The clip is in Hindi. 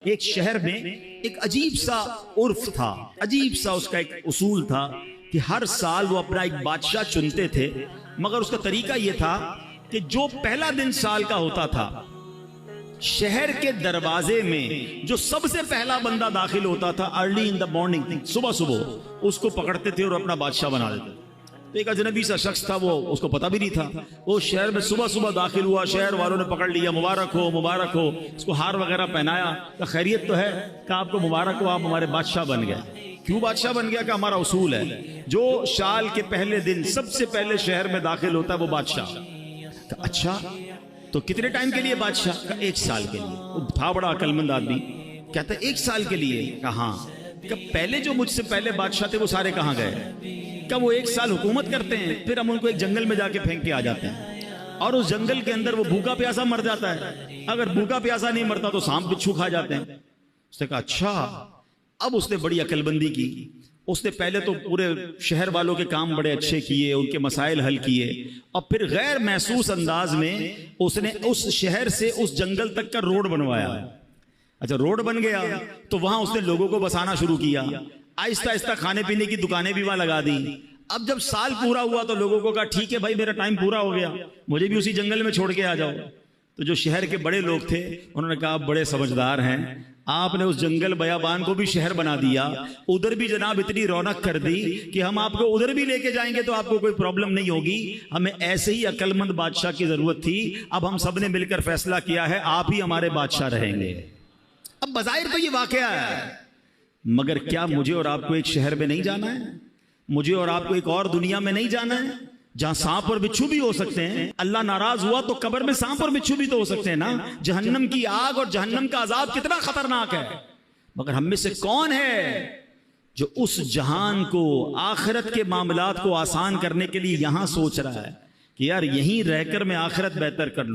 एक शहर में एक अजीब सा उर्फ था, अजीब सा उसका एक उसूल था कि हर साल वो अपना एक बादशाह चुनते थे, मगर उसका तरीका यह था कि जो पहला दिन साल का होता था, शहर के दरवाजे में जो सबसे पहला बंदा दाखिल होता था अर्ली इन द मॉर्निंग, सुबह सुबह उसको पकड़ते थे और अपना बादशाह बना देते। तो एक अजनबी सा शख्स था, वो उसको पता भी नहीं था, वो शहर में सुबह सुबह दाखिल हुआ, शहर वालों ने पकड़ लिया, मुबारक हो मुबारक हो, उसको हार वगैरह पहनाया, तो खैरियत तो है, कहा आपको मुबारक हो, आप हमारे बादशाह बन गए। क्यों बादशाह बन गया? कि हमारा उसूल है जो साल के पहले दिन सबसे पहले शहर में दाखिल होता है वो बादशाह। अच्छा, तो कितने टाइम के लिए बादशाह? का 1 साल के लिए। वो था बड़ा अकलमंद आदमी, कहता है 1 साल के लिए? कहा पहले जो मुझसे पहले बादशाह थे वो सारे कहाँ गए? क्या वो 1 साल हुकूमत करते हैं, फिर हम उनको एक जंगल में जाके फेंक के आ जाते हैं, और उस जंगल के अंदर वो भूखा प्यासा मर जाता है। अगर भूखा प्यासा नहीं मरता तो सांप बिच्छू खा जाते हैं। उसने कहा अच्छा। अब उसने बड़ी अकलबंदी की, उसने पहले तो पूरे शहर वालों के काम बड़े अच्छे किए, उनके मसाइल हल किए, और फिर गैर महसूस अंदाज में उसने उस शहर से उस जंगल तक का रोड बनवाया। अच्छा, रोड बन गया तो वहां उसने लोगों को बसाना शुरू किया, आहिस्ता आहिस्ता खाने पीने की दुकानें भी वहां लगा दी। अब जब साल पूरा हुआ तो लोगों को कहा ठीक है भाई, मेरा टाइम पूरा हो गया, मुझे भी उसी जंगल में छोड़ के आ जाओ। तो जो शहर के बड़े लोग थे उन्होंने कहा आप बड़े समझदार हैं, आपने उस जंगल बयाबान को भी शहर बना दिया, उधर भी जनाब इतनी रौनक कर दी कि हम आपको उधर भी लेके जाएंगे तो आपको कोई प्रॉब्लम नहीं होगी। हमें ऐसे ही अकलमंद बादशाह की जरूरत थी, अब हम सब ने मिलकर फैसला किया है आप ही हमारे बादशाह रहेंगे। अब बज़ाहिर तो ये वाकया है, मगर क्या मुझे और आपको एक शहर में नहीं जाना है? मुझे और आपको एक और दुनिया में नहीं जाना है जहां सांप और बिच्छू भी हो सकते हैं? अल्लाह नाराज हुआ तो कब्र में सांप और बिच्छू भी तो हो सकते हैं ना। जहन्नम की आग और जहन्नम का अजाब कितना खतरनाक है, मगर हम में से कौन है जो उस जहान को, आखिरत के मामलात को आसान करने के लिए यहां सोच रहा है कि यार यहीं रहकर मैं आखिरत बेहतर कर लूं।